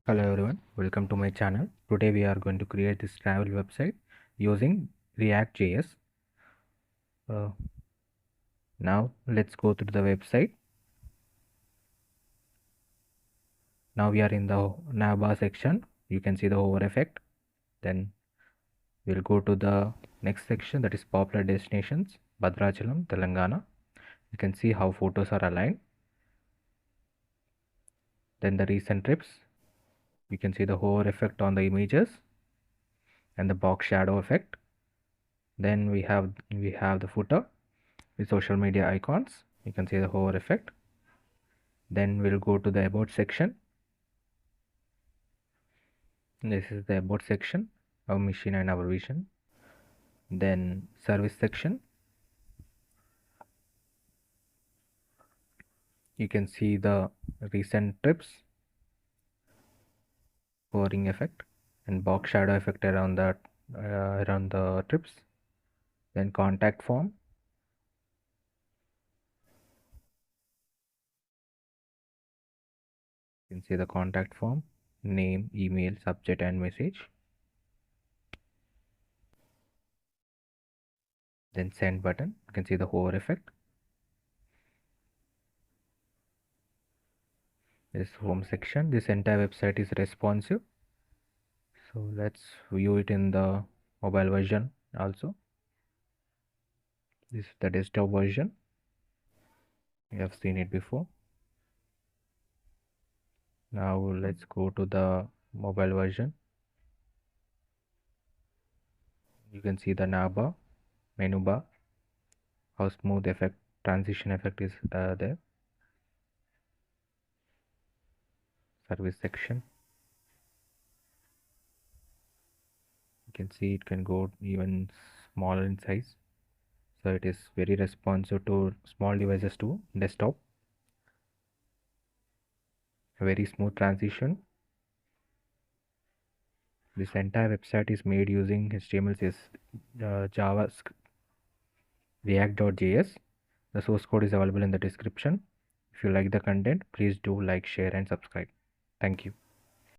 Hello everyone, welcome to my channel. Today we are going to create this travel website using React.js. Uh, Now let's go to the website. Now we are in the navbar section. You can see the hover effect. Then we'll go to the next section, that is popular destinations, Bhadrachalam, Telangana. You can see how photos are aligned. Then the recent trips. You can see the hover effect on the images and the box shadow effect. Then we have the footer with social media icons. You can see the hover effect. Then we'll go to the about section. This is the about section, our mission and our vision. Then service section. You can see the recent trips, hovering effect, and box shadow effect around the trips. Then contact form. You can see the contact form, name, email, subject, and message. Then send button. You can see the hover effect. This home section. This entire website is responsive. So let's view it in the mobile version also. This is the desktop version. We have seen it before. Now let's go to the mobile version. You can see the navbar, menu bar, how smooth effect, transition effect is there. Service section. You can see it can go even smaller in size. So it is very responsive to small devices too. Desktop. A very smooth transition. This entire website is made using HTML, CSS, JavaScript, React.js. The source code is available in the description. If you like the content, please do like, share, and subscribe. Thank you.